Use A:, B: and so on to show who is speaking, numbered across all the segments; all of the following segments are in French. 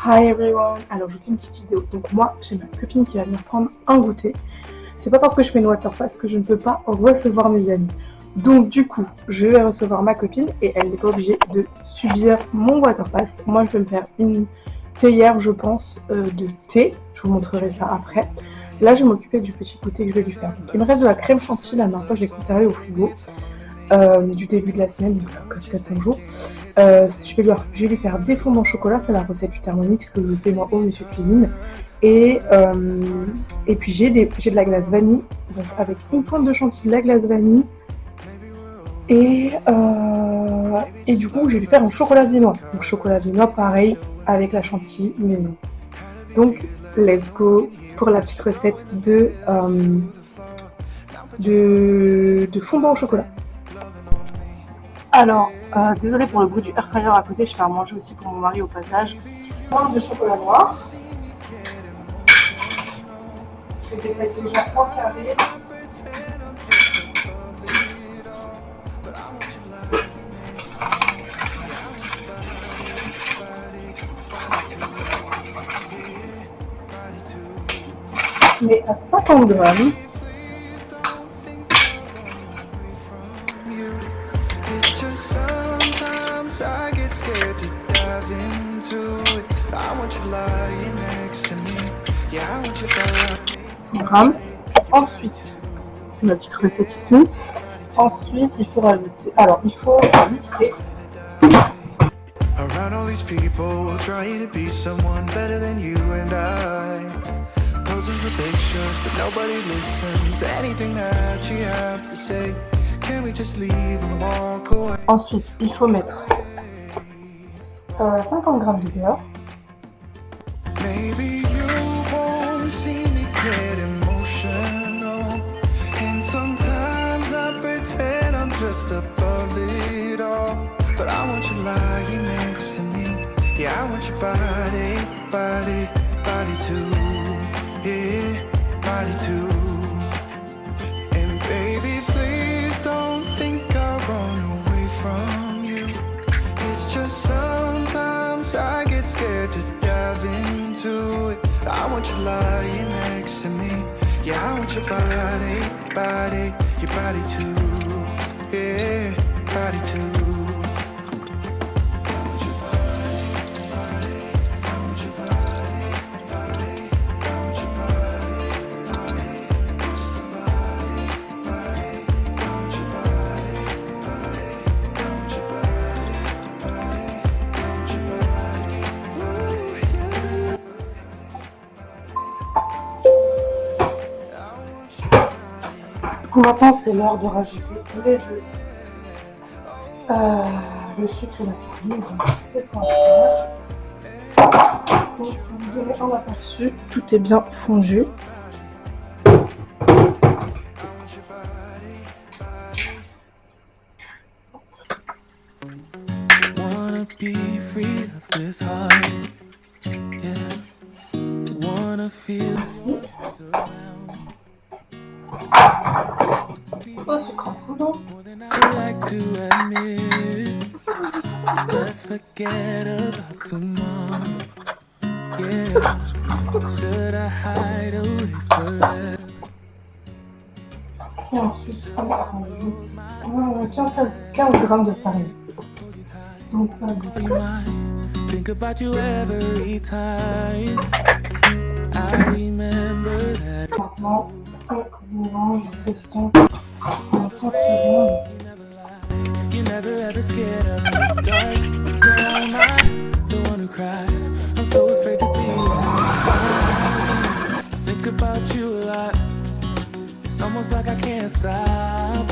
A: Hi everyone. Alors je fais une petite vidéo. Donc moi j'ai ma copine qui va venir prendre un goûter. C'est pas parce que je fais une waterfast que je ne peux pas recevoir mes amis. Donc du coup je vais recevoir ma copine et elle n'est pas obligée de subir mon waterfast. Moi je vais me faire une théière je pense de thé. Je vous montrerai ça après. Là je vais m'occuper du petit goûter que je vais lui faire. Donc, il me reste de la crème chantilly, la dernière fois je l'ai conservée au frigo. Du début de la semaine, donc 4-5 jours. Je vais lui faire des fondants au chocolat, c'est la recette du Thermomix que je fais moi au Monsieur Cuisine. Et puis j'ai de la glace vanille, donc avec une pointe de chantilly, la glace vanille. Et du coup, je vais lui faire un chocolat viennois. Donc chocolat viennois, pareil, avec la chantilly maison. Donc, let's go pour la petite recette de fondant au chocolat. Alors, désolée pour le bruit du air fryer à côté, je vais faire manger aussi pour mon mari au passage. Pointe de chocolat noir. Je vais déplacer déjà en carré. Mais à 50 grammes. Ensuite, ma petite recette ici. Ensuite, il faut rajouter. Alors, il faut mixer. Around all these people trying to be someone better than you and I. Posing for pictures, but nobody listens to anything that you have to say. Can we just leave and walk away? Ensuite, il faut mettre 50 grammes de beurre. Maybe you won't see me get emotional, and sometimes I pretend I'm just above it all. But I want you lying next to me. Yeah, I want your body, body, body too. Yeah, body too. And baby, please don't think I'll run away from you. It's just sometimes I get scared to dive into it. I want you lying next to me. Yeah, I want your body, body, your body too. Yeah, body too. Maintenant, c'est l'heure de rajouter les œufs, le sucre et la farine. Donc, c'est ce qu'on va faire. Donc, vous verrez en aperçu, tout est bien fondu. Merci. Au sucre en poudre. Et ensuite, on rajoute 15 grammes de farine. Donc pas beaucoup. Maintenant, on mélange en question en 30 secondes. You never ever scared of the dark, so I'm not the one who cries. I'm so afraid to be alone. I think about you a lot. It's almost like I can't stop.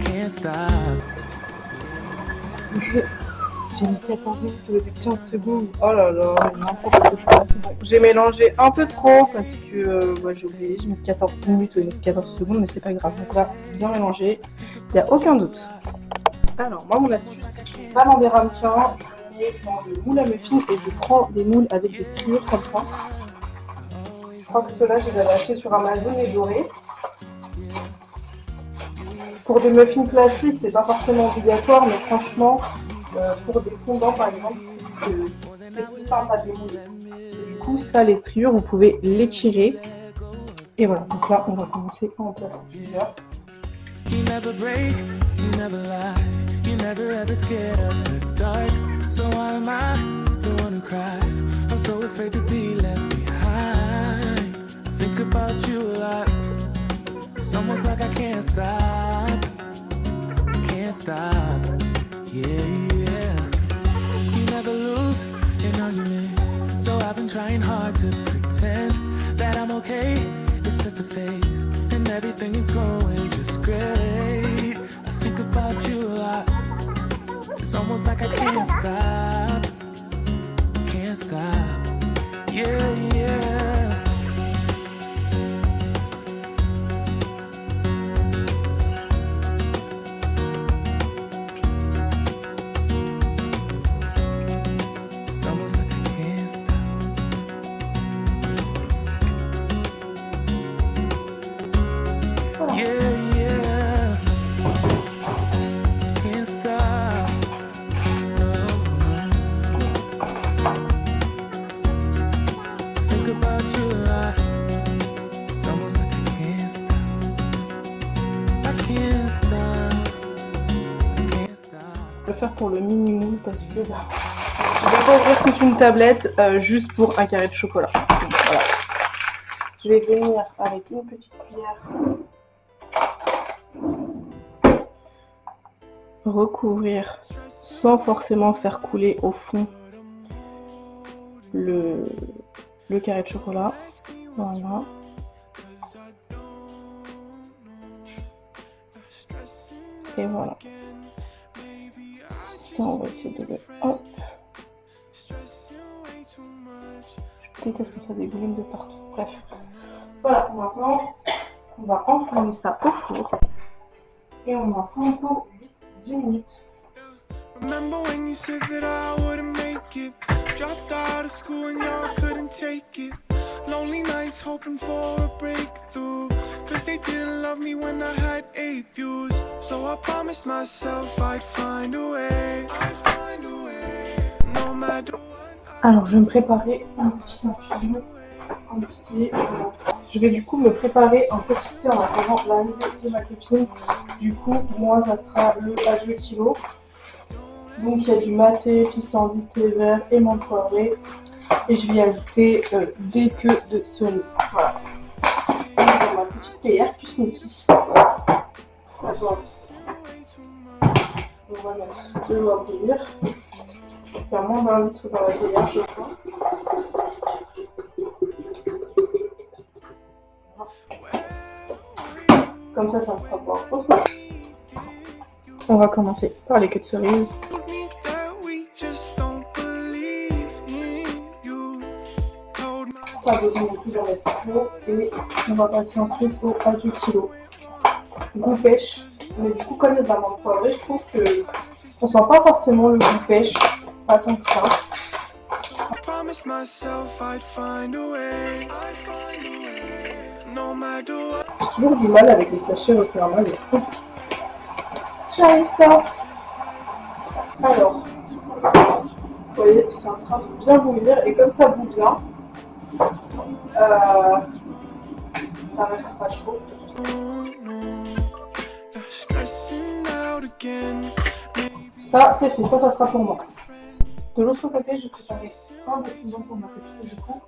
A: Can't stop. J'ai mis 14 minutes au lieu de 15 secondes. Oh là là, n'importe quoi. Bon, j'ai mélangé un peu trop parce que j'ai oublié. J'ai mis 14 minutes au lieu de 14 secondes, mais c'est pas grave. Donc là, c'est bien mélangé. Il n'y a aucun doute. Alors, moi, mon astuce, c'est que je mets pas dans des ramequins. Je mets dans le moule à muffins et je prends des moules avec des striures comme ça. Je crois que ceux-là, je les avais achetés sur Amazon et dorés. Pour des muffins classiques, c'est pas forcément obligatoire, mais franchement, pour des fondants par exemple, c'est plus simple à démouler. Du coup, ça, les striures, vous pouvez les tirer. Et voilà, donc là, on va commencer à en placer plusieurs.
B: You never break, you never lie, you never ever scared of the dark. So why am I the one who cries? I'm so afraid to be left behind. I think about you a lot. It's almost like I can't stop, yeah, yeah. You never lose an argument, so I've been trying hard to pretend that I'm okay. It's just a phase, and everything is going just great. I think about you a lot. It's almost like I can't stop, yeah, yeah. It's almost like I can't stop. Yeah, yeah, can't stop, no, no. Think about you a lot. It's almost like I can't stop. I can't stop. I can't stop.
A: Je vais faire pour le mini moule parce que bah, je vais pas ouvrir toute une tablette juste pour un carré de chocolat. Donc, voilà. Je vais venir avec une petite cuillère recouvrir sans forcément faire couler au fond le carré de chocolat. Voilà. Et voilà. Ça, on va essayer de le... Hop. Je déteste quand ça dégouline de partout. Bref. Voilà, maintenant, on va enfourner ça au four. Et on enfourne pour 8-10 minutes.
B: Remember when you said that I wouldn't make it? Dropped out of school and y'all couldn't take it. Lonely nights hoping for a breakthrough. Cause they didn't love me when I had 8 views. So I promised myself I'd find a way. No matter what.
A: Alors, je vais me préparer un petit infusion, un petit thé. Je vais du coup me préparer un petit thé en attendant l'arrivée de ma copine. Du coup, moi, ça sera le adieu kilo. Donc, il y a du maté, pissenlit, thé vert et menthe poivrée. Et je vais y ajouter des queues de cerise. Voilà. Et dans ma petite théière puis smoothie. D'accord. On va mettre de l'eau à bouillir. Il y a moins d'un litre dans la théière, je crois. Comme ça me fera boire autre chose. On va commencer par les queues de cerise. Pas besoin de plus en mettre trop. Et on va passer ensuite au adieu kilo. Goût pêche. Mais du coup, comme il y a de la menthe poivrée, je trouve que on sent pas forcément le goût pêche. Pas tant que ça. J'ai toujours du mal avec les sachets refermables. J'arrive pas. Alors, vous voyez, c'est en train de bien bouillir et comme ça bout bien, ça restera chaud. Ça, c'est fait. Ça sera pour moi. De l'autre côté, j'ai préparé un de fondant pour ma copine. Du coup,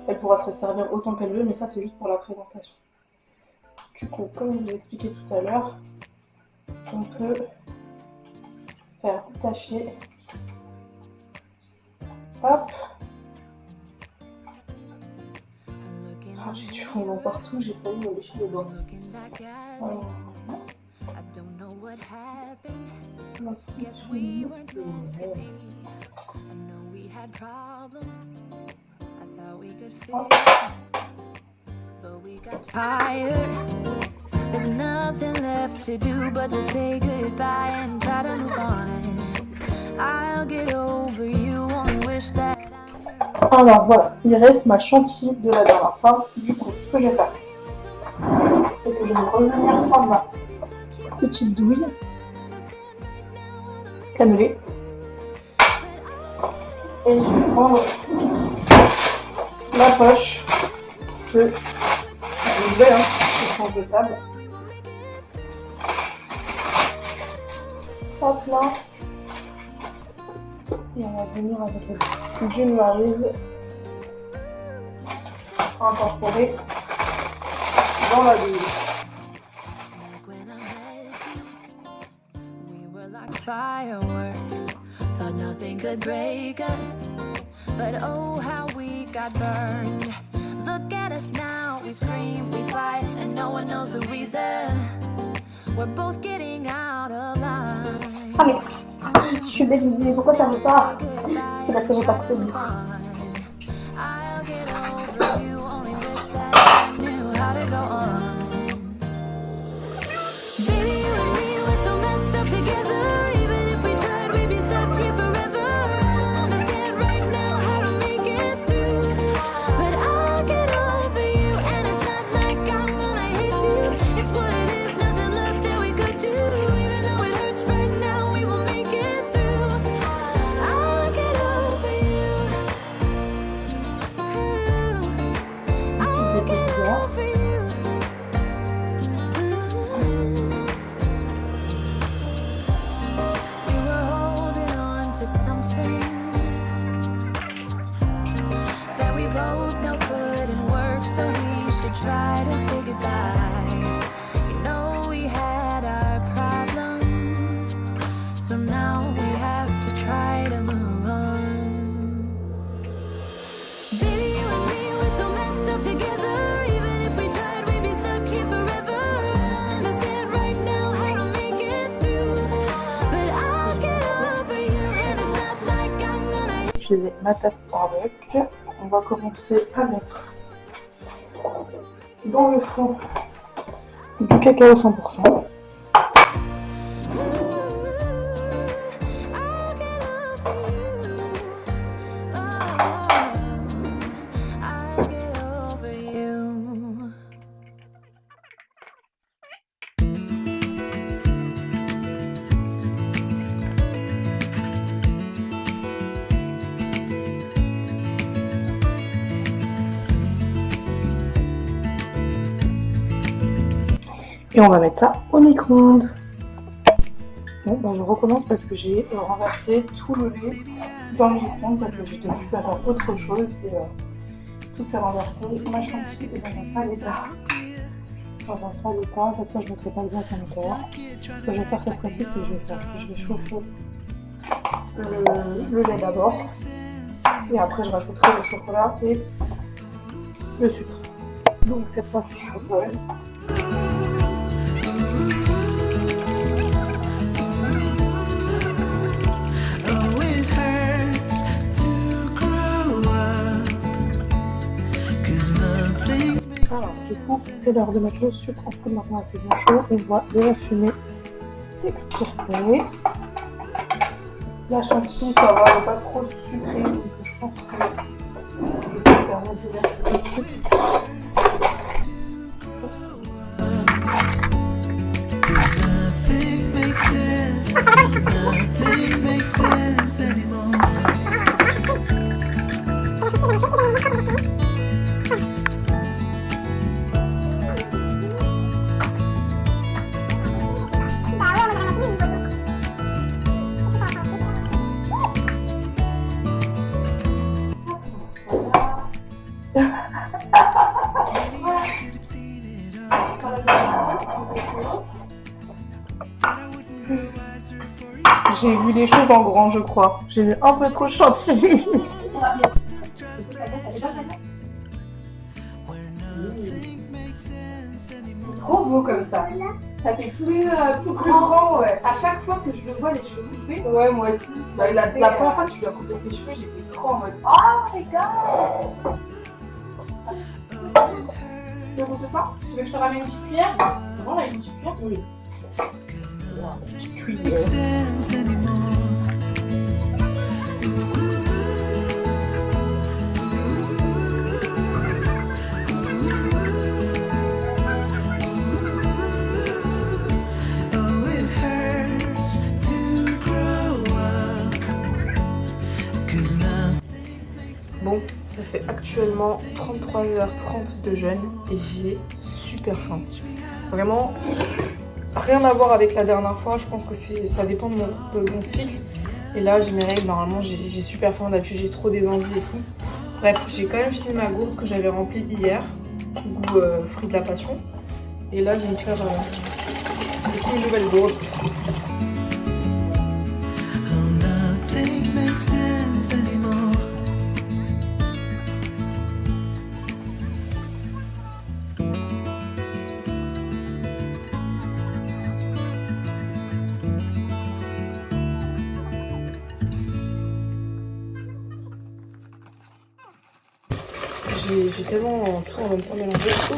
A: elle pourra se servir autant qu'elle veut, mais ça, c'est juste pour la présentation. Du coup, comme je vous ai expliqué tout à l'heure, on peut faire détacher. Hop. Oh, j'ai du fondant partout, j'ai failli me lécher les doigts. Voilà.
C: Tired. There's nothing left to do but to say goodbye and try to move on. I'll get over you, only wish that.
A: Alors voilà, il reste ma chantilly de la dernière fois. Du coup, ce que je vais faire, c'est que je vais revenir prendre ma petite douille cannelée. Et Et je vais prendre la poche de une nouvelle, éponge de table. Hop là. Et on va venir avec le Junmary's incorporé dans la douille.
C: Fireworks, thought nothing could break us, but oh how we got burned. Look at us now, we scream, we fight, and no one knows the reason. We're both getting out of line.
D: Ah mais je suis bête, je me disais pourquoi t'as fait ça? C'est parce que j'ai pas coupé le bouc.
C: I'll get over you, only wish that I knew how to go on. Baby, you and me, we're so messed up together. Even if we tried, we'd be stuck here forever. I don't understand right now how to make it through, but I'll get over you, and it's not like I'm gonna hate you. It's what it is, nothing left that we could do. Even though it hurts right now, we will make it through. I'll get over you. I'll get over you. We were holding on to something that we both know couldn't work, so we should try to say goodbye. You know we had our problems, so now we have to try to move on. Baby, you and me, we're so messed up together. Even if we tried, we'd be stuck here forever. I don't understand right now how to make it through, but I'll get over you, and it's not like I'm gonna.
A: Utiliser ma tasse avec. On va commencer à mettre dans le fond du cacao 100%.
C: I'll get over you. Oh, I'll get over you.
A: Et on va mettre ça au micro-ondes. Bon, ben je recommence parce que j'ai renversé tout le lait dans le micro-ondes parce que j'étais occupée à faire autre chose et tout s'est renversé. Ma chantilly est dans un sale état. Dans un sale état. Cette fois, je ne mettrai pas de glace à l'intérieur. Ce que je vais faire cette fois-ci, c'est que je vais chauffer le lait d'abord. Et après, je rajouterai le chocolat et le sucre. Donc cette fois, c'est un bol.
B: Oh, it hurts to grow up, 'cause nothing
A: Alors, du coup, c'est l'heure de mettre le sucre en poudre. Maintenant, c'est bien chaud. On voit de la fumée s'extirper. La chantilly, ça va, elle n'est pas trop sucrée. Donc, je pense que je peux me permettre de mettre le sucre.
B: 'cause nothing makes sense, nothing makes sense anymore.
A: J'ai vu les choses en grand, je crois. J'ai mis un peu trop de chantilly.
E: Trop beau comme ça. Ça fait plus grand, ouais. À chaque fois que je le vois les cheveux coupés.
A: Ouais, moi aussi.
E: Ça,
A: La première fois que tu lui as coupé ses cheveux, j'étais trop en mode
E: Oh my god. Tu veux qu'on se part? Tu veux que je te ramène une petite cuillère? Bon, là, une petite cuillère? Oui.
A: une petite cuillère.
B: Makes sense anymore. Oh, it hurts to grow up, 'cause nothing
A: Bon, ça fait actuellement 33h30 de jeûne et j'ai super faim. Vraiment, rien à voir avec la dernière fois, je pense que ça dépend de mon cycle. Et là, j'ai mes règles, normalement j'ai super faim, d'habitude j'ai trop des envies et tout. Bref, j'ai quand même fini ma gourde que j'avais remplie hier, goût fruit de la passion. Et là, je vais me faire du coup une nouvelle gourde. J'ai tellement tout en même temps mélangé tout.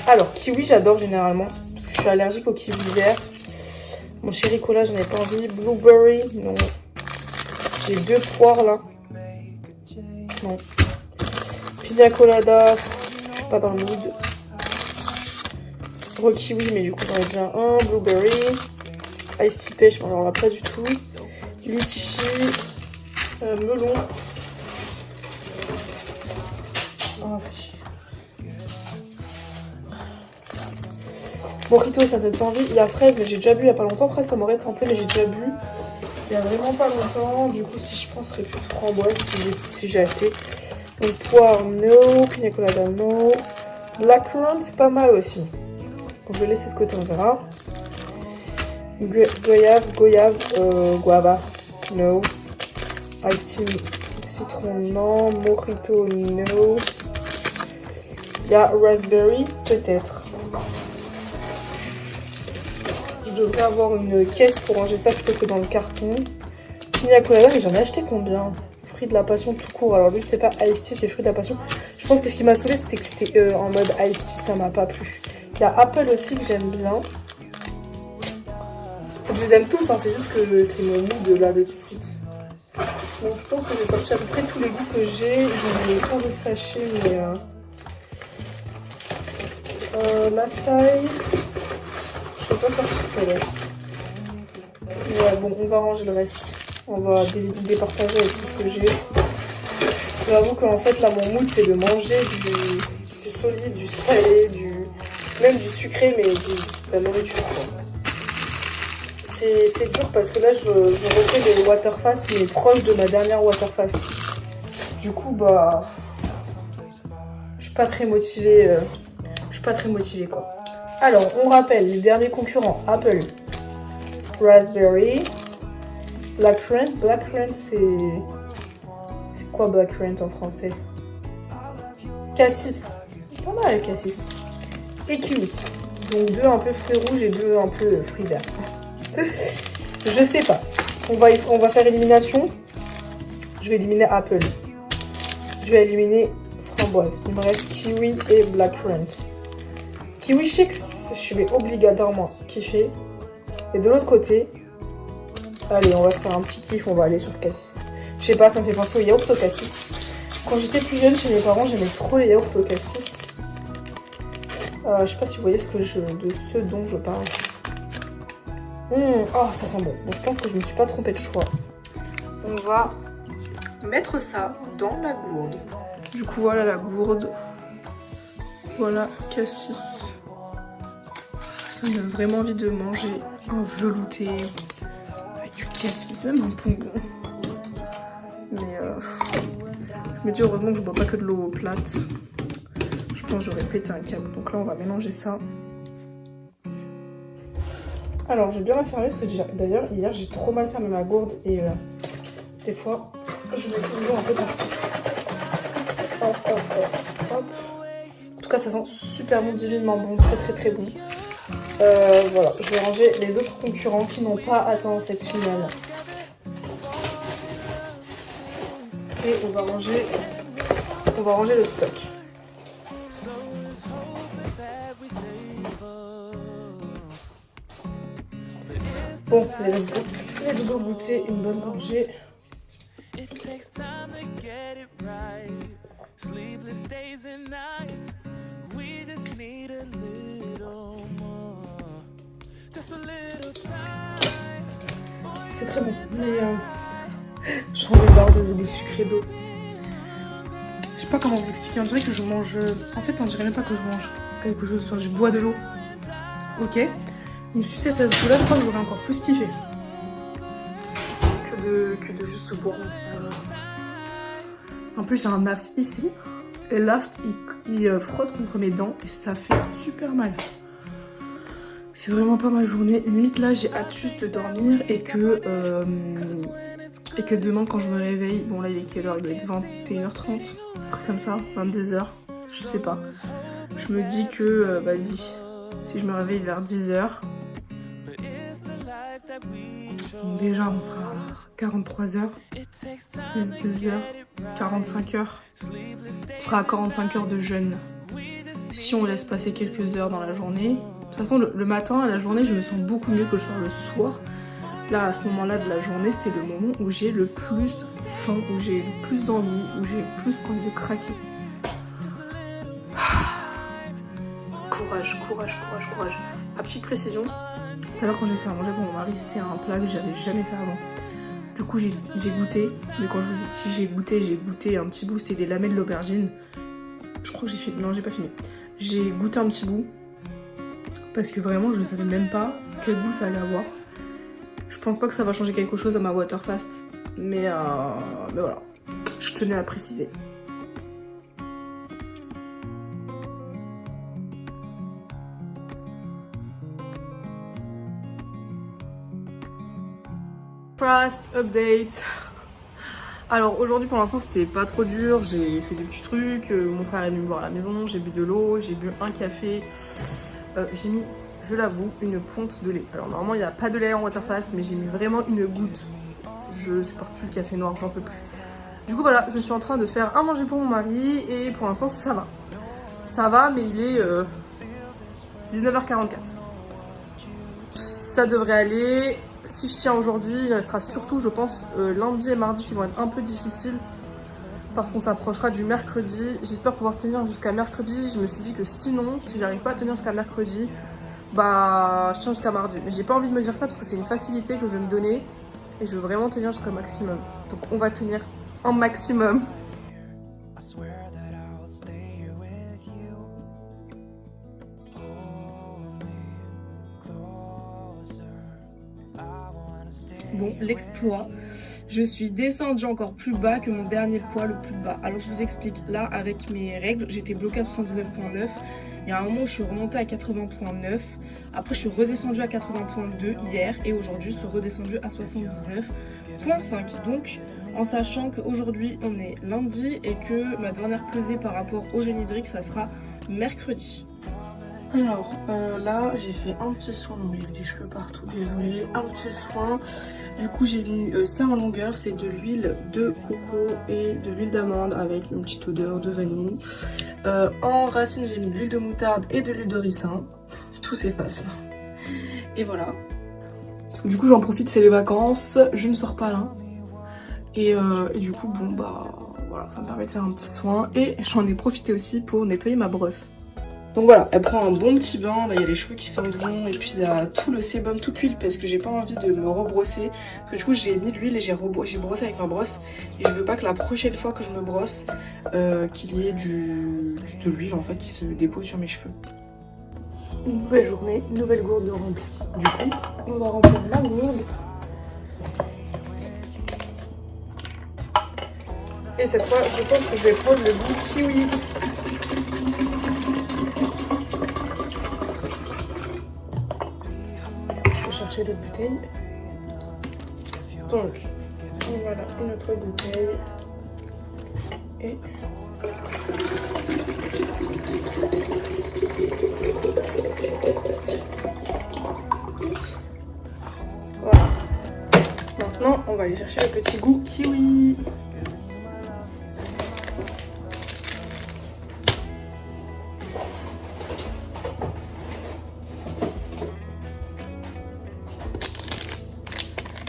A: Alors, kiwi, j'adore généralement. Parce que je suis allergique au kiwi vert. Mon chéri cola, j'en ai pas envie. Blueberry, non. J'ai 2 poires là. Non. Pina colada, je suis pas dans le mood. Gros kiwi, mais du coup, j'en ai déjà un. Blueberry. Ice tea pêche, mais alors là, pas du tout. Litchi. Melon. Oh, Mojito, ça me donne pas envie. Il y a fraise, mais j'ai déjà bu il y a pas longtemps. Fraise, ça m'aurait tenté, mais j'ai déjà bu il y a vraiment pas longtemps. Du coup, si je penserais plus framboise si j'ai acheté. Donc, poire, no. Pina colada, no. Blackcurrant, c'est pas mal aussi. Donc, je vais laisser ce côté, on verra. Guava, no. Ice tea, citron, non. Mojito, no. Il y a raspberry, peut-être. Je devrais avoir une caisse pour ranger ça plutôt que dans le carton. Pina colada, mais j'en ai acheté combien? Fruit de la passion tout court. Alors lui, c'est pas Ice tea, c'est fruit de la passion. Je pense que ce qui m'a saoulé, c'était que c'était en mode Ice tea, ça m'a pas plu. Il y a Apple aussi que j'aime bien. Je les aime tous, hein, c'est juste que c'est mon mood là de tout de suite. Bon, je pense que j'ai sorti à peu près tous les goûts que j'ai. J'en ai plein de sachets, mais... L'açaï... Je sais pas sortir tout à l'heure. Ouais, bon, on va ranger le reste. On va départager avec tout ce que j'ai. J'avoue qu'en fait, là, mon mood, c'est de manger du solide, du salé, même du sucré, mais de la nourriture, quoi. C'est dur parce que là, je refais des waterfast, mais proche de ma dernière waterfast. Du coup, bah... Je suis pas très motivée. Quoi. Alors, on rappelle les derniers concurrents. Apple, Raspberry, Blackcurrant. Blackcurrant, c'est quoi Blackcurrant en français? Cassis. Pas mal, cassis. Et kiwi. Donc 2 un peu fruits rouges et 2 un peu fruits verts. Je sais pas. On va faire élimination. Je vais éliminer Apple. Je vais éliminer framboise. Il me reste kiwi et blackcurrant. Kiwi, je sais que je vais obligatoirement kiffer. Et de l'autre côté, allez, on va se faire un petit kiff. On va aller sur cassis. Je sais pas, ça me fait penser au yaourt au cassis. Quand j'étais plus jeune chez mes parents, j'aimais trop les yaourts au cassis. Je sais pas si vous voyez de ce dont je parle. Oh, ça sent bon. Bon, je pense que je me suis pas trompée de choix. On va mettre ça dans la gourde. Du coup, voilà la gourde. Voilà, cassis. Ça me donne vraiment envie de manger un velouté avec du cassis, même un bonbon. Mais je me dis heureusement que je bois pas que de l'eau plate. Je pense que j'aurais pété un câble. Donc là, on va mélanger ça. Alors, j'ai bien refermé parce que d'ailleurs, hier, j'ai trop mal fermé ma gourde et des fois, je me fais l'eau un peu partout. Hop, hop, hop, hop. En tout cas, ça sent super bon, divinement bon, très très très bon. Voilà, je vais ranger les autres concurrents qui n'ont pas atteint cette finale. Et on va ranger le stock. Bon, let's go goûter une bonne gorgée. C'est très bon, mais J'en ai marre de ce goût sucré d'eau. Je sais pas comment vous expliquer, on dirait que je mange... En fait, on dirait même pas que je mange quelque chose, enfin, je bois de l'eau. Ok. Une sucette à ce goût-là, je crois que j'aurais encore plus kiffé. Que de juste se boire, c'est pas grave. En plus, j'ai un aft ici. Et l'aft, il frotte contre mes dents et ça fait super mal. C'est vraiment pas ma journée. Limite là, j'ai hâte juste de dormir et que demain quand je me réveille, bon là il est quelle heure? Il est 21h30, un truc comme ça, 22h, je sais pas. Je me dis que vas-y, si je me réveille vers 10h, déjà on sera à 43h, plus 2h, 45h. On sera à 45 heures de jeûne. Si on laisse passer quelques heures dans la journée. De toute façon, le matin, à la journée, je me sens beaucoup mieux que le soir. Là, à ce moment-là de la journée, c'est le moment où j'ai le plus faim, où j'ai le plus d'envie, où j'ai le plus envie de craquer. Courage, courage, courage, courage. À petite précision, tout à l'heure quand j'ai fait à manger pour mon mari, c'était un plat que j'avais jamais fait avant. Du coup, j'ai goûté, mais quand je vous ai dit j'ai goûté un petit bout, c'était des lamelles d'aubergine. Je crois que j'ai fini, non, j'ai pas fini. J'ai goûté un petit bout, parce que vraiment, je ne savais même pas quel goût ça allait avoir. Je pense pas que ça va changer quelque chose à ma water fast, mais voilà, je tenais à préciser. Fast update. Alors aujourd'hui pour l'instant c'était pas trop dur, j'ai fait des petits trucs, mon frère est venu me voir à la maison, j'ai bu de l'eau, j'ai bu un café, j'ai mis, je l'avoue, une pointe de lait. Alors normalement il n'y a pas de lait en waterfast mais j'ai mis vraiment une goutte, je supporte plus le café noir, j'en peux plus. Du coup voilà, je suis en train de faire à manger pour mon mari et pour l'instant ça va. Ça va mais il est 19h44. Ça devrait aller. Si je tiens aujourd'hui, il restera surtout, je pense, lundi et mardi qui vont être un peu difficiles parce qu'on s'approchera du mercredi. J'espère pouvoir tenir jusqu'à mercredi. Je me suis dit que sinon, si j'arrive pas à tenir jusqu'à mercredi, bah je tiens jusqu'à mardi. Mais j'ai pas envie de me dire ça parce que c'est une facilité que je vais me donner et je veux vraiment tenir jusqu'au maximum. Donc on va tenir un maximum.
B: I swear that I'll stay here with you. Hold me closer. I wanna stay.
A: Bon, l'exploit. Je suis descendue encore plus bas que mon dernier poids le plus bas. Alors je vous explique, là avec mes règles, j'étais bloquée à 79,9. Il y a un moment où je suis remontée à 80,9. Après je suis redescendue à 80,2 hier et aujourd'hui je suis redescendue à 79,5. Donc en sachant qu'aujourd'hui on est lundi et que ma dernière pesée par rapport au gel hydrique ça sera mercredi. Alors là j'ai fait un petit soin, non il y a des cheveux partout, désolé, un petit soin. Du coup j'ai mis ça en longueur, c'est de l'huile de coco et de l'huile d'amande avec une petite odeur de vanille. En racine j'ai mis de l'huile de moutarde et de l'huile de ricin, tout s'efface là. Et voilà. Parce que du coup j'en profite, c'est les vacances, je ne sors pas là. Et du coup bon bah voilà, ça me permet de faire un petit soin et j'en ai profité aussi pour nettoyer ma brosse. Donc voilà, elle prend un bon petit bain, là il y a les cheveux qui s'en vont et puis il y a tout le sébum, toute l'huile parce que j'ai pas envie de me rebrosser. Parce que du coup j'ai mis de l'huile et j'ai brossé avec ma brosse et je veux pas que la prochaine fois que je me brosse, qu'il y ait de l'huile en fait qui se dépose sur mes cheveux. Une nouvelle journée, une nouvelle gourde remplie. Du coup, on va remplir la gourde. Et cette fois, je pense que je vais prendre le goût kiwi. Chercher l'autre bouteille. Donc, voilà une autre bouteille. Et voilà. Maintenant, on va aller chercher le petit goût kiwi.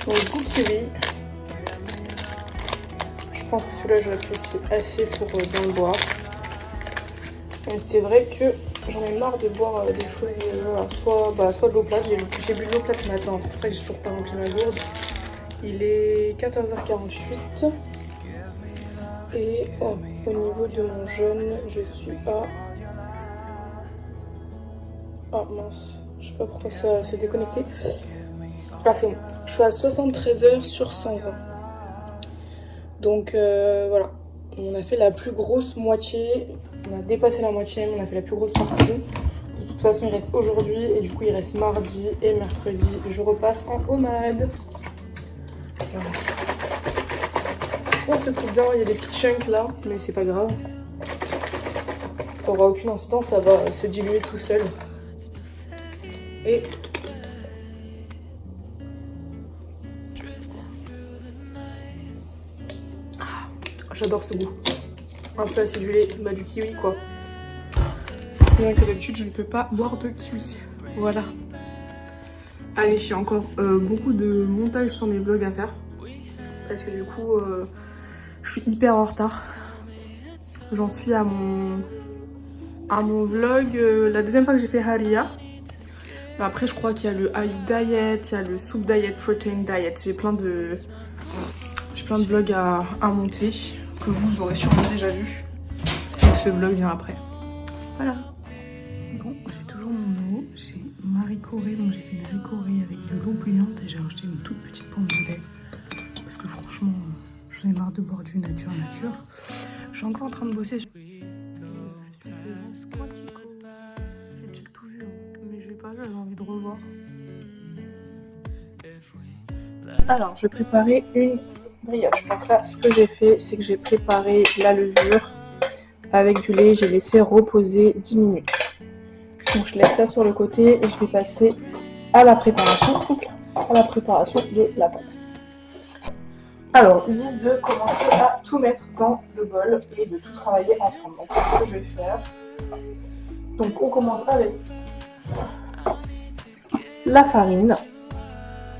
A: Pour le goût kiwi, je pense que celui-là je l'apprécie assez pour bien le boire. Et c'est vrai que j'en ai marre de boire des choses, voilà, soit de l'eau plate, j'ai bu de l'eau plate ce matin, c'est pour ça que j'ai toujours pas rempli ma gourde. Il est 14h48 et au niveau de mon jeûne, je suis à... Oh mince, je sais pas pourquoi ça s'est déconnecté. Ah c'est bon, je suis à 73 heures sur 120. Donc voilà, on a fait la plus grosse moitié, on a dépassé la moitié, mais on a fait la plus grosse partie. De toute façon il reste aujourd'hui et du coup il reste mardi et mercredi. Je repasse en homade. Voilà. On se trouve bien, il y a des petites chunks là, mais c'est pas grave. Ça aura aucune incidence, ça va se diluer tout seul. Et j'adore ce goût. Un peu acidulé, bah du kiwi quoi. Bien que d'habitude je ne peux pas boire de kiwi. Voilà. Allez, j'ai encore beaucoup de montage sur mes vlogs à faire. Parce que du coup, je suis hyper en retard. J'en suis à mon vlog, la deuxième fois que j'ai fait Haria. Après, je crois qu'il y a le High Diet, il y a le Soup Diet, Protein Diet. J'ai plein de vlogs à monter que vous aurez sûrement déjà vu. Donc ce vlog vient après. Voilà.
F: Bon, j'ai toujours mon eau. J'ai ma ricorée, donc j'ai fait une ricorée avec de l'eau bouillante et j'ai rajouté une toute petite pomme de lait. Parce que franchement, j'en ai marre de boire du nature. Je suis encore en train de bosser sur... Je suis devant Quantico. J'ai déjà tout vu, hein. Mais je vais pas, j'avais envie de revoir.
A: Alors, je vais préparer une brioche. Donc là, ce que j'ai fait, c'est que j'ai préparé la levure avec du lait. J'ai laissé reposer 10 minutes. Donc je laisse ça sur le côté et je vais passer à la préparation, de la pâte. Alors, ils disent de commencer à tout mettre dans le bol et de tout travailler ensemble. Donc c'est ce que je vais faire. Donc on commence avec la farine.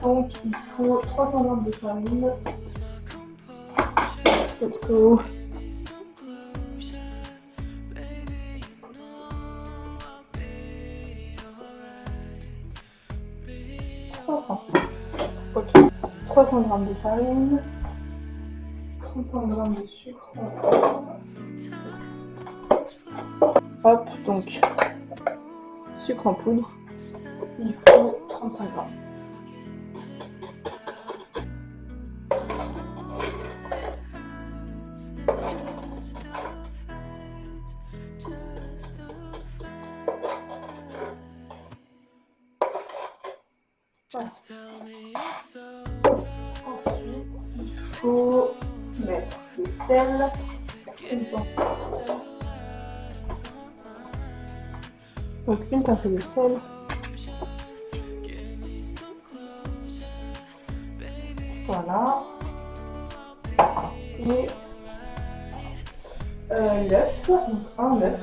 A: Donc il faut 300 g de farine. Let's go. Ok. 300 g de farine. 35 g de sucre. Hop, donc sucre en poudre. Il faut 35 g. Voilà. Ensuite, il faut mettre le sel, une pincée de sel. Donc une pincée de sel. Voilà. Et l'œuf, donc un œuf.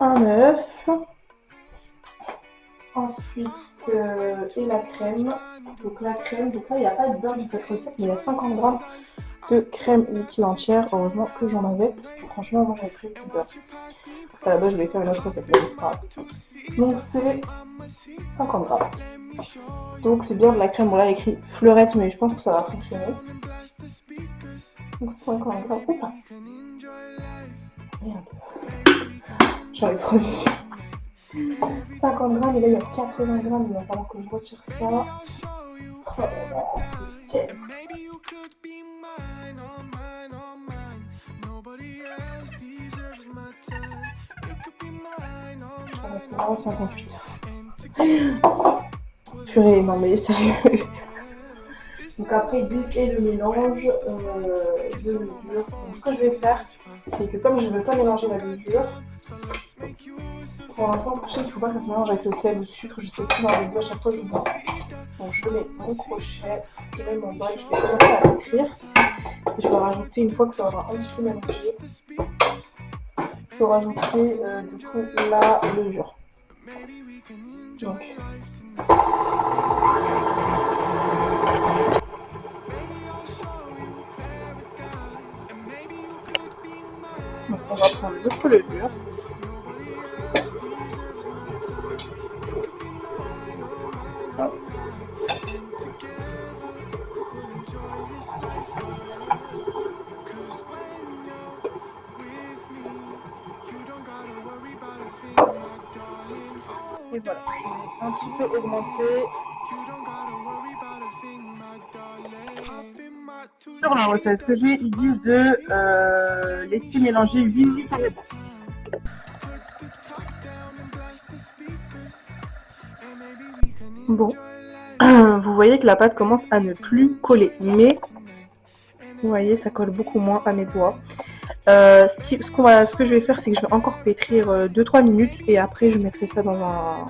A: Un œuf. Ensuite, et la crème. Donc la crème, donc là il n'y a pas de beurre dans cette recette, mais il y a 50 g de crème liquide entière. Heureusement que j'en avais, parce que franchement moi j'avais pris du beurre. À la base je vais faire une autre recette, mais c'est pas grave. Donc c'est 50 g. Donc c'est bien de la crème, bon là il y a écrit fleurette, mais je pense que ça va fonctionner. Donc 50 g. Oula. Merde. J'en ai trop mis. 50 g, et là il y a 80 g, il va falloir que je retire ça. Oh là là, c'est vraiment 58. Purée, non mais sérieux. Donc après ils disent et le mélange de levure. Donc ce que je vais faire, c'est que comme je ne veux pas mélanger la levure, pour l'instant je sais qu'il ne faut pas que ça se mélange avec le sel ou le sucre, je sais plus dans les deux, à chaque fois je oublie. Donc je mets mon crochet, je mets mon bol, je vais commencer à pétrir. Je vais rajouter, une fois que ça aura un petit peu mélangé, je vais rajouter du coup la levure. Donc Donc on va prendre notre levure. Hop. Et voilà, je vais un petit peu augmenter. Sur la recette que j'ai, ils disent de laisser mélanger 8 minutes à la base. Bon, vous voyez que la pâte commence à ne plus coller, mais vous voyez, ça colle beaucoup moins à mes doigts. Ce que je vais faire, c'est que je vais encore pétrir 2-3 minutes et après je mettrai ça dans un...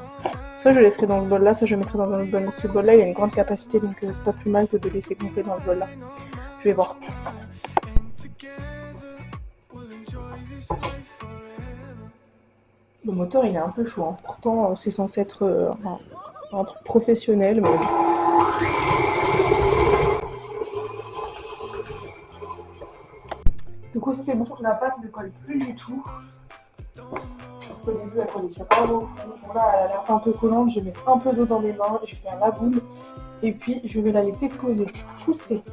A: Soit je laisserai dans ce bol là, soit je mettrai dans un autre bol. Ce bol là il a une grande capacité, donc c'est pas plus mal que de laisser gonfler dans ce bol là. Je vais voir. Le moteur il est un peu chaud, hein. Pourtant c'est censé être un truc professionnel. Mais... Du coup c'est bon, la pâte ne colle plus du tout. Parce qu'au début elle collait grave au fond. Bon, là elle a l'air un peu collante, je vais mettre un peu d'eau dans mes mains, je vais faire la boule et puis je vais la laisser poser, pousser.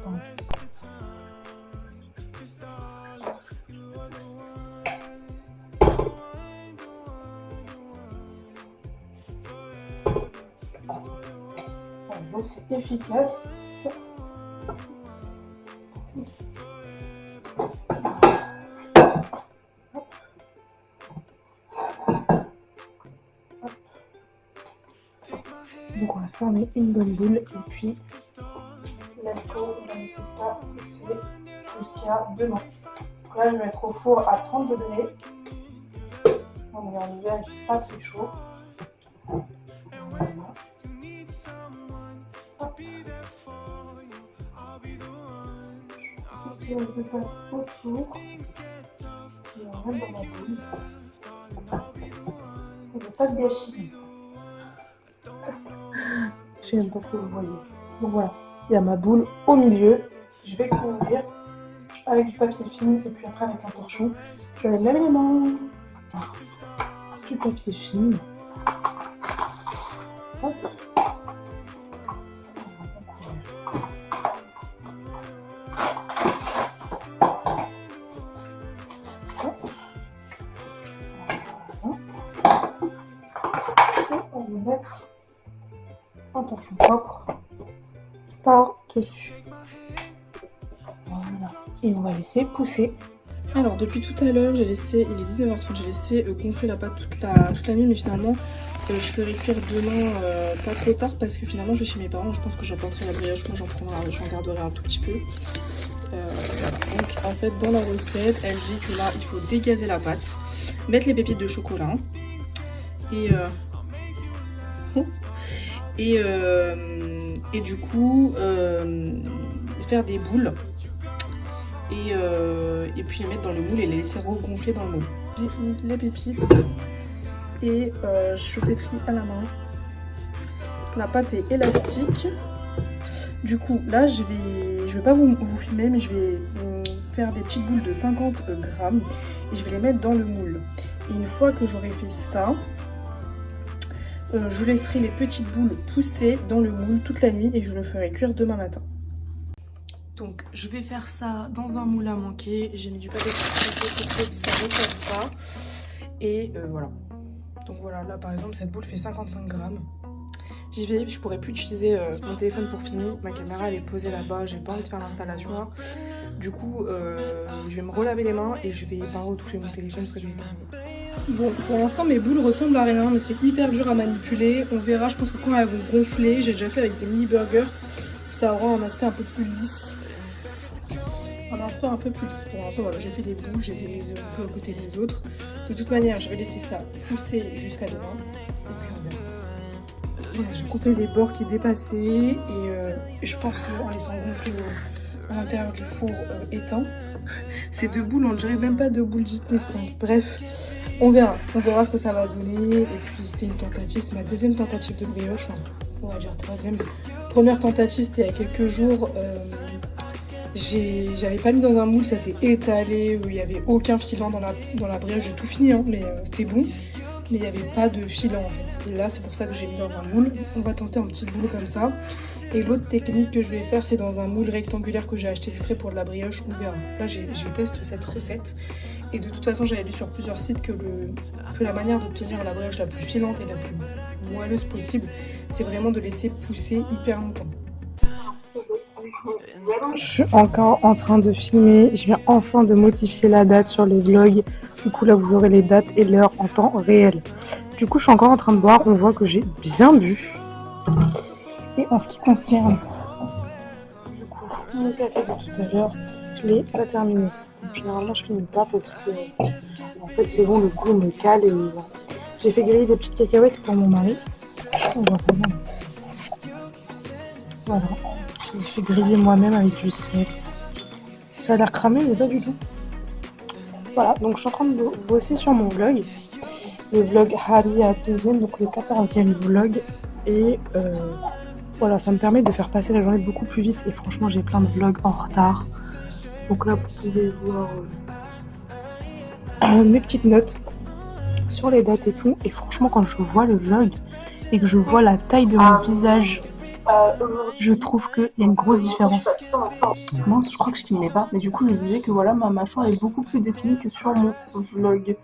A: Donc c'est efficace. Donc on va former une bonne boule et puis let's go, on va laisser ça pousser jusqu'à demain. Donc là je vais mettre au four à 30 degrés. On est en hiver, il fait pas assez chaud. Voilà. Je vais de pâte autour et on met dans ma boule. Il n'y a pas de gâchis. Je sais même pas ce que vous voyez. Donc voilà, il y a ma boule au milieu. Je vais couvrir avec du papier film et puis après avec un torchon. Je vais laver les mains. Du papier film. Hop. On va mettre un torchon propre par-dessus. Voilà. Et on va laisser pousser. Alors depuis tout à l'heure, il est 19h30, j'ai laissé gonfler la pâte toute la nuit, mais finalement je ferai cuire demain pas trop tard parce que finalement je vais chez mes parents, je pense que j'apporterai la brioche, moi j'en garderai un tout petit peu. Voilà. Donc en fait dans la recette, elle dit que là il faut dégazer la pâte, mettre les pépites de chocolat et du coup faire des boules et puis les mettre dans le moule et les laisser regonfler dans le moule. J'ai fini les pépites et je pétris à la main. La pâte est élastique. Du coup là je vais pas vous filmer, mais je vais faire des petites boules de 50 grammes et je vais les mettre dans le moule. Et une fois que j'aurai fait ça, je laisserai les petites boules pousser dans le moule toute la nuit et je le ferai cuire demain matin. Donc je vais faire ça dans un moule à manquer. J'ai mis du papier pour que ça ne sorte pas. Et voilà. Donc voilà, là par exemple cette boule fait 55 grammes. J'y vais, je pourrais plus utiliser mon téléphone pour filmer. Ma caméra elle est posée là-bas, j'ai pas envie de faire l'installation là. Du coup je vais me relaver les mains et je vais pas retoucher mon téléphone parce que je vais pas. Bon, pour l'instant mes boules ressemblent à rien, mais c'est hyper dur à manipuler. On verra, je pense que quand elles vont gonfler, j'ai déjà fait avec des mini burgers, ça aura un aspect un peu plus lisse. Pour l'instant voilà, j'ai fait des boules, j'ai les un peu à côté des autres. De toute manière, je vais laisser ça pousser jusqu'à demain. Et puis on verra. Voilà, j'ai coupé les bords qui dépassaient et je pense qu'en laissant gonfler à l'intérieur du four éteint, ces deux boules, on ne dirait même pas deux boules distantes. Bref, on verra ce que ça va donner. Et puis c'était une tentative, c'est ma deuxième tentative de brioche, on va dire troisième. Première tentative, c'était il y a quelques jours.
F: J'avais pas mis dans un moule, ça s'est étalé, où il n'y avait aucun filant dans la brioche. J'ai tout fini, hein, mais c'était bon. Mais il n'y avait pas de filant en fait. Et là, c'est pour ça que j'ai mis dans un moule. On va tenter un petit moule comme ça. Et l'autre technique que je vais faire, c'est dans un moule rectangulaire que j'ai acheté exprès pour de la brioche. On verra. Là, je teste cette recette. Et de toute façon, j'avais lu sur plusieurs sites que la manière d'obtenir la brioche la plus filante et la plus moelleuse possible, c'est vraiment de laisser pousser hyper longtemps. Je suis encore en train de filmer. Je viens enfin de modifier la date sur les vlogs. Du coup, là, vous aurez les dates et l'heure en temps réel. Du coup, je suis encore en train de boire. On voit que j'ai bien bu. Et en ce qui concerne du coup mon café de tout à l'heure, je l'ai pas terminé. Donc, généralement, je finis pas parce que en fait, c'est bon, le goût me cale. Et voilà. J'ai fait griller des petites cacahuètes pour mon mari. On voit pas mal. Voilà. J'ai fait griller moi-même avec du sel. Ça a l'air cramé, mais pas du tout. Voilà, donc je suis en train de bosser sur mon vlog. Le vlog Harry à deuxième, donc le 14e vlog. Et voilà, ça me permet de faire passer la journée beaucoup plus vite. Et franchement, j'ai plein de vlogs en retard. Donc là, vous pouvez voir mes petites notes sur les dates et tout. Et franchement, quand je vois le vlog et que je vois la taille de mon visage, je trouve qu'il y a une grosse différence.
A: Mince, je crois que je filmais pas. Mais du coup, je disais que voilà, ma mâchoire est beaucoup plus définie que sur mon vlog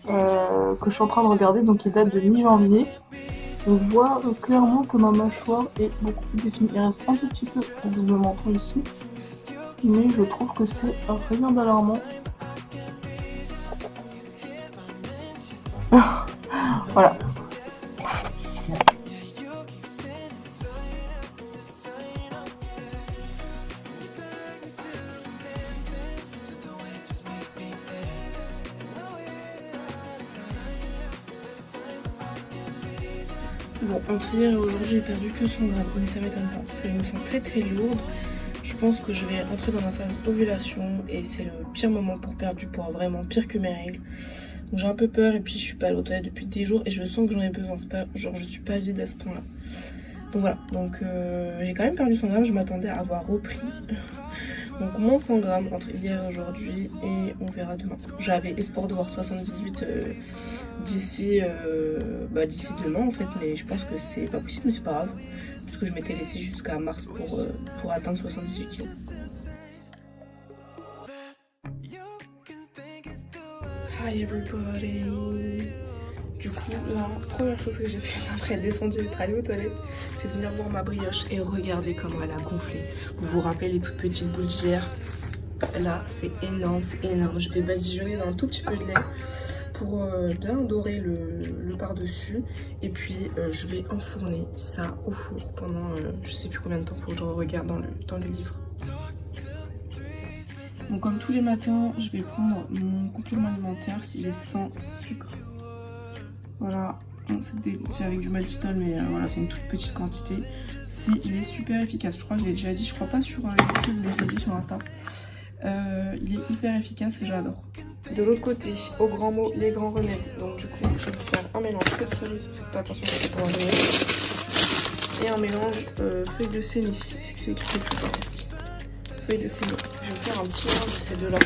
A: que je suis en train de regarder, donc qui date de mi-janvier. On voit clairement que ma mâchoire est beaucoup plus définie. Il reste un tout petit peu de double menton ici, mais je trouve que c'est rien d'alarmant. Voilà.
F: Bon, entre hier et aujourd'hui, j'ai perdu que 100 grammes, mais ça m'étonne pas, parce que je me sens très très lourde. Je pense que je vais rentrer dans ma phase ovulation, et c'est le pire moment pour perdre du poids, vraiment pire que mes règles. Donc j'ai un peu peur, et puis je suis pas allée aux toilettes depuis 10 jours, et je sens que j'en ai besoin, c'est pas, genre je suis pas vide à ce point-là. Donc voilà, donc j'ai quand même perdu 100 grammes, je m'attendais à avoir repris. Donc moins 100 grammes entre hier et aujourd'hui, et on verra demain. J'avais espoir de voir 78 d'ici demain en fait, mais je pense que c'est pas possible, mais c'est pas grave, parce que je m'étais laissé jusqu'à mars pour atteindre 78 kg. Hi everybody. Du coup, la première chose que j'ai fait après être descendue et être allée aux toilettes, c'est de venir voir ma brioche et regarder comment elle a gonflé. Vous vous rappelez les toutes petites boules d'hier? Là, c'est énorme, c'est énorme. Je vais badigeonner dans un tout petit peu de lait pour bien dorer le par-dessus. Et puis, je vais enfourner ça au four pendant je sais plus combien de temps, faut que je regarde dans le livre. Donc comme tous les matins, je vais prendre mon complément alimentaire s'il est sans sucre. Voilà, c'est avec du maltitol, mais voilà, c'est une toute petite quantité. Il est super efficace, je crois que je l'ai déjà dit, je crois pas sur YouTube, mais je l'ai dit sur Insta. Il est hyper efficace et j'adore. De l'autre côté, au grand mot, les grands remèdes. Donc du coup, je vais faire un mélange que de cerise, faites pas attention c'est pour un remède. Et un mélange feuilles de séné, c'est écrit tout par feuilles de séné. Je vais faire un petit mélange de ces deux-là,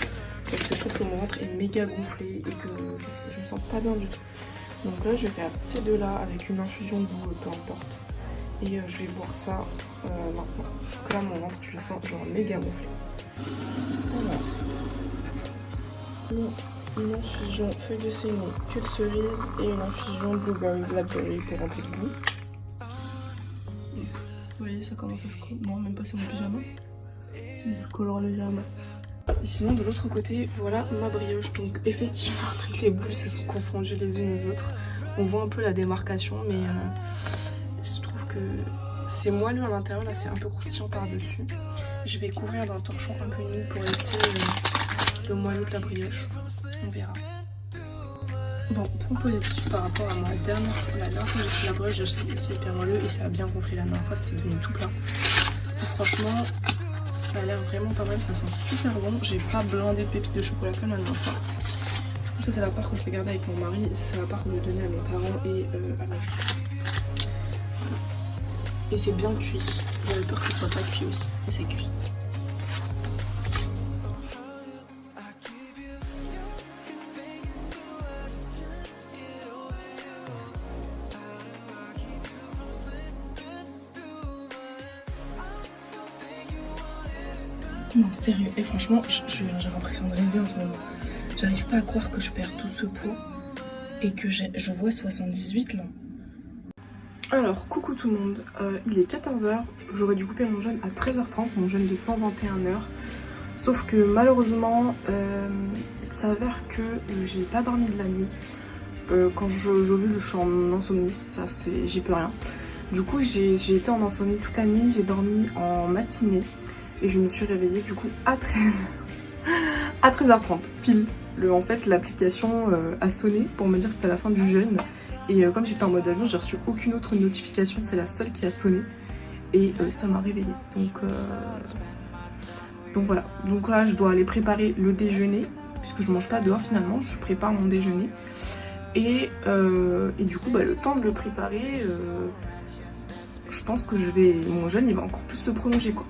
F: parce que je trouve que mon ventre est méga gonflé et que je me sens pas bien du tout. Donc là, je vais faire ces deux-là avec une infusion d'eau, peu importe. Et je vais boire ça maintenant. Parce que là, mon ventre, je le sens genre méga gonflé. Voilà. Une infusion feuille de séné, queue de cerise et une infusion blueberry, blackberry pour remplir le goût. Vous voyez, ça commence à se coller. Non, même pas, c'est mon pyjama. Je colore légèrement. Et sinon, de l'autre côté, voilà ma brioche. Donc, effectivement, toutes les boules se sont confondues les unes aux autres. On voit un peu la démarcation, mais je trouve que c'est moelleux à l'intérieur. Là, c'est un peu croustillant par-dessus. Je vais couvrir d'un torchon un peu nu pour laisser le moelleux de la brioche. On verra. Bon, point positif par rapport à la dernière fois que j'ai fait la brioche, c'est hyper moelleux et ça a bien gonflé. La dernière fois, c'était devenu tout plat. Donc, franchement, ça a l'air vraiment pas mal, ça sent super bon. J'ai pas blindé de pépites de chocolat comme la dernière fois. Du coup, ça c'est la part que je vais garder avec mon mari et ça c'est la part que je vais donner à mes parents et à ma fille. Et c'est bien cuit. J'avais peur que ce soit pas cuit aussi. Et c'est cuit. Non, sérieux. Et franchement, j'ai l'impression de rêver en ce moment. J'arrive pas à croire que je perds tout ce poids et que je vois 78 là. Alors, coucou tout le monde. Il est 14h. J'aurais dû couper mon jeûne à 13h30, mon jeûne de 121 heures. Sauf que malheureusement, il s'avère que j'ai pas dormi de la nuit. Quand j'ovule, je suis en insomnie, ça c'est, j'y peux rien. Du coup, j'ai été en insomnie toute la nuit, j'ai dormi en matinée et je me suis réveillée du coup à 13h30, pile. En fait, l'application a sonné pour me dire que c'était la fin du jeûne. Et comme j'étais en mode avion, j'ai reçu aucune autre notification, c'est la seule qui a sonné. Et ça m'a réveillée. Donc voilà. Donc là, je dois aller préparer le déjeuner, puisque je mange pas dehors finalement, je prépare mon déjeuner. Et du coup, le temps de le préparer, je pense que mon jeûne il va encore plus se prolonger quoi.